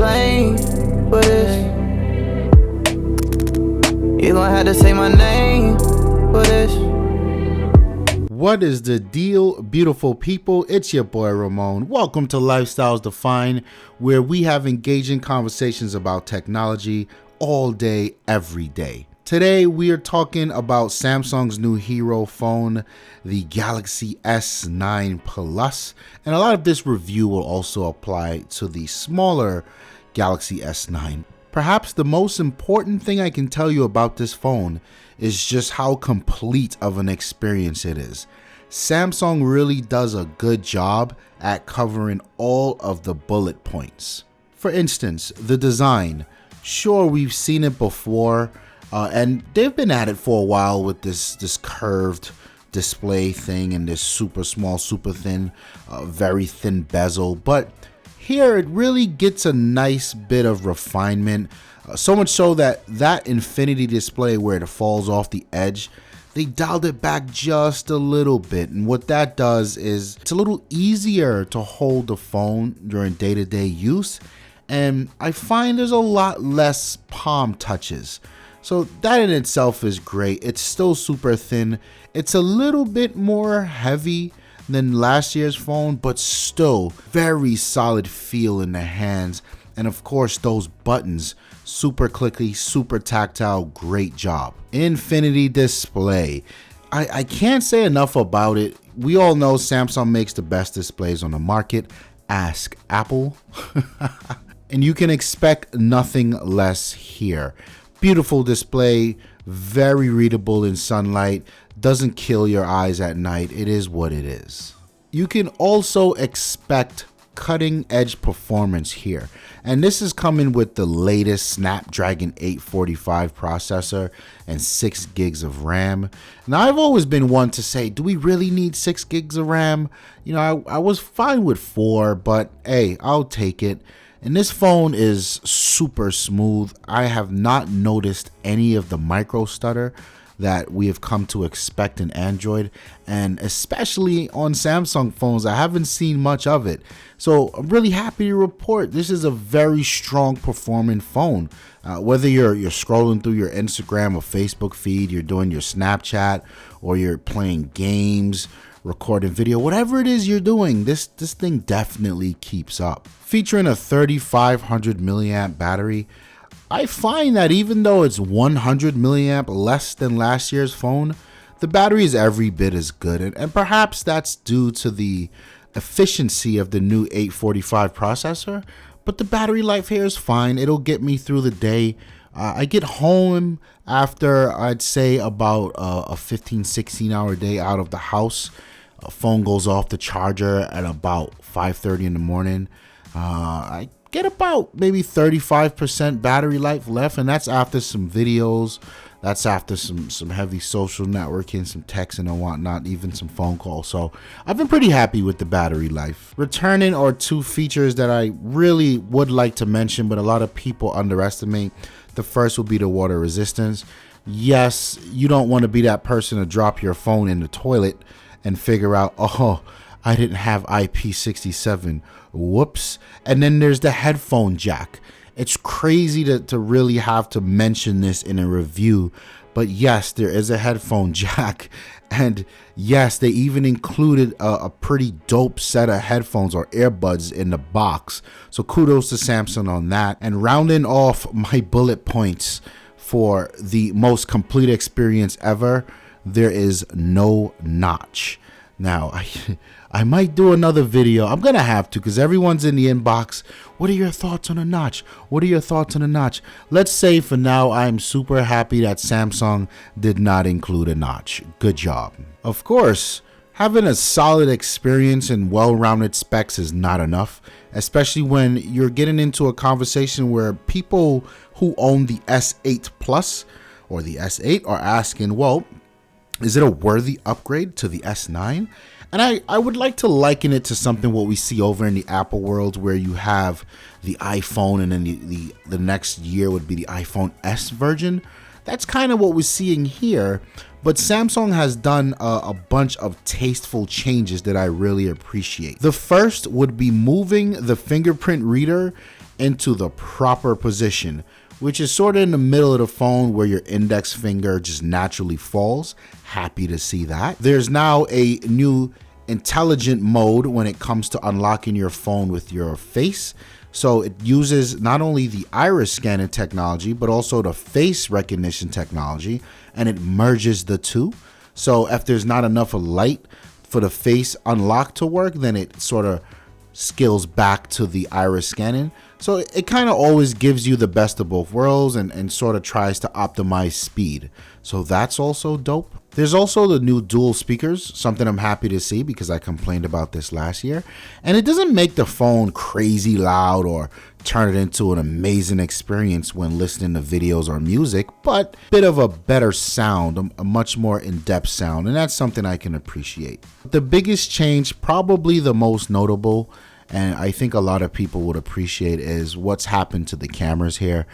blame for this. You gon' have to say my name for this. What is the deal, beautiful people? It's your boy Ramon. Welcome to Lifestyles Defined, where we have engaging conversations about technology all day, every day. Today, we are talking about Samsung's new hero phone, the Galaxy S9 Plus, and a lot of this review will also apply to the smaller Galaxy S9. Perhaps the most important thing I can tell you about this phone is just how complete of an experience it is. Samsung really does a good job at covering all of the bullet points. For instance, the design. Sure, we've seen it before, and they've been at it for a while with this curved display thing and this super small, super thin, very thin bezel, but here it really gets a nice bit of refinement, so much so that infinity display where it falls off the edge, they dialed it back just a little bit, and what that does is it's a little easier to hold the phone during day-to-day use, and I find there's a lot less palm touches. So that in itself is great. It's still super thin. It's a little bit more heavy than last year's phone, but still very solid feel in the hands. And of course, those buttons, super clicky, super tactile, great job. Infinity display. I can't say enough about it. We all know Samsung makes the best displays on the market. Ask Apple. And you can expect nothing less here. Beautiful display, very readable in sunlight, doesn't kill your eyes at night. It is what it is. You can also expect cutting edge performance here, and this is coming with the latest Snapdragon 845 processor and 6 gigs of RAM. Now, I've always been one to say, do we really need 6 gigs of RAM? You know, I was fine with 4, but hey, I'll take it. And this phone is super smooth. I have not noticed any of the micro stutter that we have come to expect in Android, and especially on Samsung phones, I haven't seen much of it. So I'm really happy to report this is a very strong performing phone. Whether you're scrolling through your Instagram or Facebook feed, you're doing your Snapchat, or you're playing games, recording video, whatever it is you're doing, this thing definitely keeps up. Featuring a 3500 milliamp battery, I find that even though it's 100 milliamp less than last year's phone, the battery is every bit as good, and perhaps that's due to the efficiency of the new 845 processor, but the battery life here is fine. It'll get me through the day. I get home after, I'd say, about a 15-16 hour day out of the house. A phone goes off the charger at about 5:30 in the morning. I get about maybe 35% battery life left, and that's after some videos, that's after some heavy social networking, some texting and whatnot, even some phone calls. So I've been pretty happy with the battery life. Returning are two features that I really would like to mention, but a lot of people underestimate. The first will be the water resistance. Yes, you don't want to be that person to drop your phone in the toilet and figure out, oh, I didn't have IP67. Whoops. And then there's the headphone jack. It's crazy to really have to mention this in a review, but yes, there is a headphone jack. And yes, they even included a pretty dope set of headphones or earbuds in the box. So kudos to Samsung on that. And rounding off my bullet points for the most complete experience ever, there is no notch. Now, I might do another video. I'm gonna have to, because everyone's in the inbox. What are your thoughts on a notch? What are your thoughts on a notch? Let's say for now, I'm super happy that Samsung did not include a notch. Good job. Of course, having a solid experience and well-rounded specs is not enough, especially when you're getting into a conversation where people who own the S8 Plus or the S8 are asking, well, is it a worthy upgrade to the S9? And I would like to liken it to something what we see over in the Apple world, where you have the iPhone and then the next year would be the iPhone S version. That's kind of what we're seeing here. But Samsung has done a bunch of tasteful changes that I really appreciate. The first would be moving the fingerprint reader into the proper position, which is sort of in the middle of the phone where your index finger just naturally falls. Happy to see that. There's now a new intelligent mode when it comes to unlocking your phone with your face. So it uses not only the iris scanning technology, but also the face recognition technology, and it merges the two. So if there's not enough light for the face unlock to work, then it sort of scales back to the iris scanning. So it kind of always gives you the best of both worlds and sort of tries to optimize speed. So that's also dope. There's also the new dual speakers, something I'm happy to see because I complained about this last year. And it doesn't make the phone crazy loud or turn it into an amazing experience when listening to videos or music, but a bit of a better sound, a much more in-depth sound, and that's something I can appreciate. The biggest change, probably the most notable, and I think a lot of people would appreciate, is what's happened to the cameras here.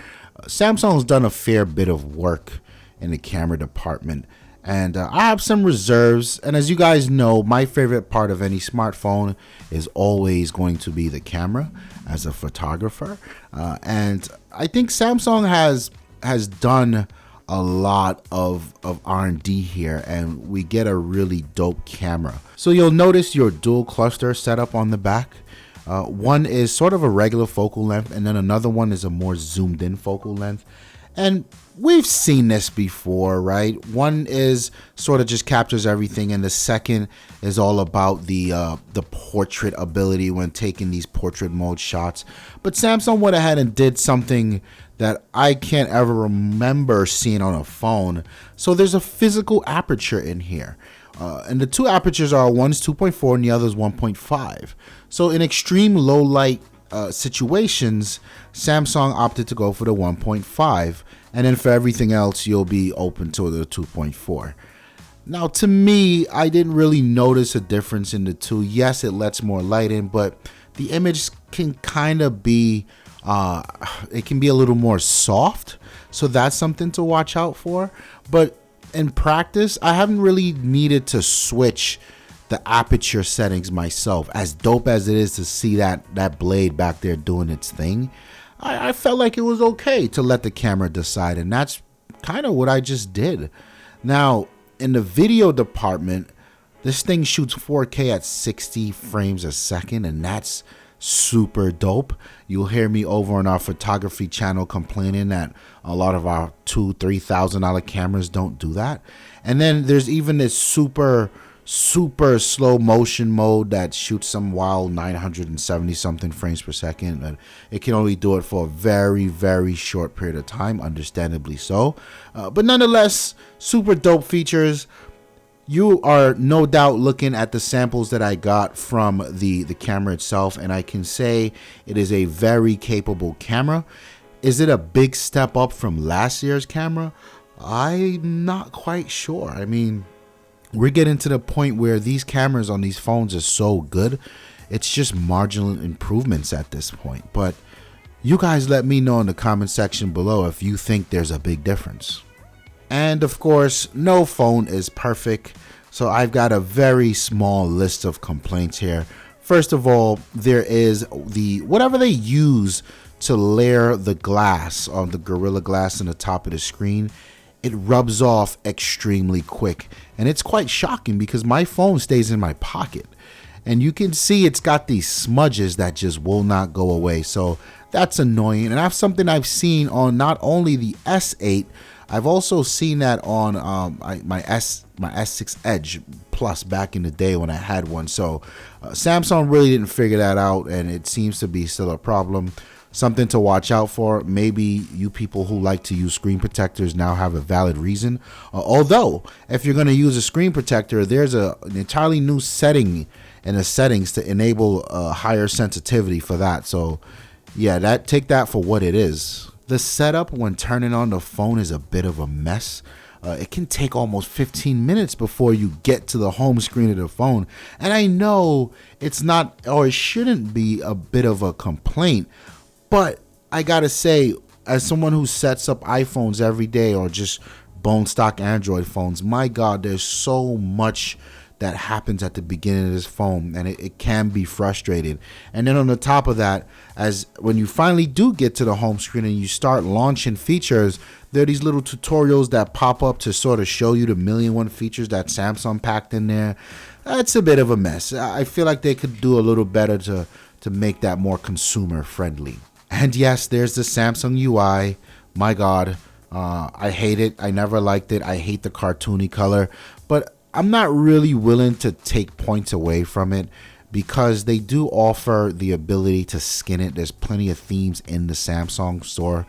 Samsung's done a fair bit of work in the camera department, and I have some reserves. And as you guys know, my favorite part of any smartphone is always going to be the camera as a photographer. And I think Samsung has done a lot of R&D here, and we get a really dope camera. So you'll notice your dual cluster setup on the back. One is sort of a regular focal length, and then another one is a more zoomed in focal length. And we've seen this before, right? One is sort of just captures everything, and the second is all about the portrait ability when taking these portrait mode shots. But Samsung went ahead and did something that I can't ever remember seeing on a phone. So there's a physical aperture in here. And the two apertures are, one's 2.4 and the other's 1.5. So in extreme low light situations, Samsung opted to go for the 1.5, and then for everything else you'll be open to the 2.4. Now, to me, I didn't really notice a difference in the two. Yes, it lets more light in, but the image can kind of be it can be a little more soft, so that's something to watch out for. But in practice, I haven't really needed to switch the aperture settings myself. As dope as it is to see that blade back there doing its thing, I felt like it was okay to let the camera decide, and that's kind of what I just did. Now, in the video department, this thing shoots 4K at 60 frames a second, and that's super dope. You'll hear me over on our photography channel complaining that a lot of our $2,000-$3,000 cameras don't do that. And then there's even this super slow motion mode that shoots some wild 970 something frames per second, and it can only do it for a very short period of time, understandably so. But nonetheless, super dope features. You are no doubt looking at the samples that I got from the camera itself, and I can say it is a very capable camera. Is it a big step up from last year's camera? I'm not quite sure. I mean, we're getting to the point where these cameras on these phones are so good, it's just marginal improvements at this point. But you guys let me know in the comment section below if you think there's a big difference. And of course, no phone is perfect, so I've got a very small list of complaints here. First of all, there is whatever they use to layer the glass on the Gorilla Glass on the top of the screen. It rubs off extremely quick, and it's quite shocking because my phone stays in my pocket, and you can see it's got these smudges that just will not go away. So that's annoying, and that's something I've seen on not only the S8, I've also seen that on my S6 Edge Plus back in the day when I had one. So Samsung really didn't figure that out, and it seems to be still a problem. Something to watch out for. Maybe you people who like to use screen protectors now have a valid reason. Although, if you're going to use a screen protector, there's an entirely new setting in the settings to enable higher sensitivity for that. So yeah, take that for what it is. The setup when turning on the phone is a bit of a mess. It can take almost 15 minutes before you get to the home screen of the phone. And I know it's not, or it shouldn't be, a bit of a complaint, but I gotta say, as someone who sets up iPhones every day or just bone stock Android phones, my God, there's so much that happens at the beginning of this phone, and it can be frustrating. And then on the top of that, as when you finally do get to the home screen and you start launching features, there are these little tutorials that pop up to sort of show you the 1,000,001 features that Samsung packed in there. It's a bit of a mess. I feel like they could do a little better to make that more consumer friendly. And yes, there's the Samsung UI. My God, I hate it. I never liked it. I hate the cartoony color, but I'm not really willing to take points away from it because they do offer the ability to skin it. There's plenty of themes in the Samsung store.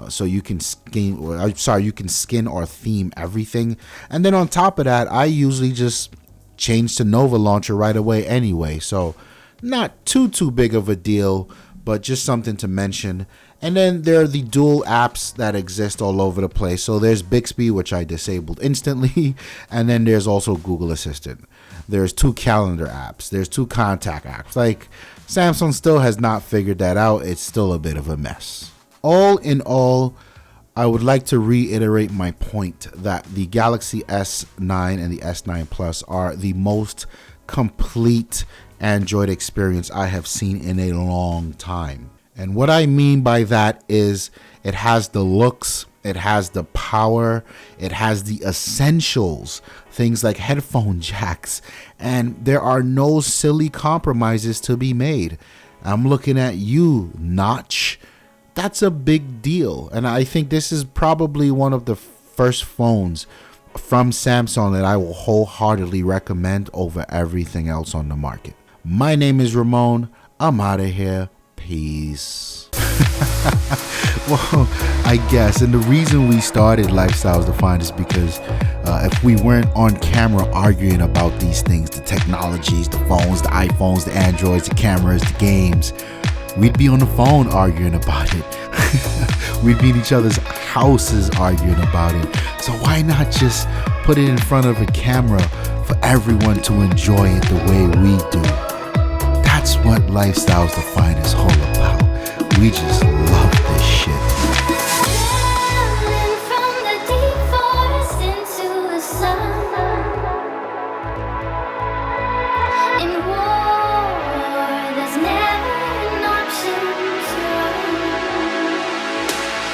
So you can skin or theme everything. And then on top of that, I usually just change to Nova Launcher right away anyway. So not too big of a deal, but just something to mention. And then there are the dual apps that exist all over the place. So there's Bixby, which I disabled instantly. And then there's also Google Assistant. There's 2 calendar apps. There's 2 contact apps. Like, Samsung still has not figured that out. It's still a bit of a mess. All in all, I would like to reiterate my point that the Galaxy S9 and the S9 Plus are the most complete Android experience I have seen in a long time. And what I mean by that is it has the looks, it has the power, it has the essentials, things like headphone jacks, and there are no silly compromises to be made. I'm looking at you, Notch. That's a big deal. And I think this is probably one of the first phones from Samsung that I will wholeheartedly recommend over everything else on the market. My name is Ramon. I'm out of here. Peace. Well, I guess. And the reason we started Lifestyles Defined is because if we weren't on camera arguing about these things, the technologies, the phones, the iPhones, the Androids, the cameras, the games, we'd be on the phone arguing about it. We'd be in each other's houses arguing about it. So why not just put it in front of a camera for everyone to enjoy it the way we do? That's what Lifestyles Defined is all about. We just love this shit. Traveling from the deep forest into the sun, in war.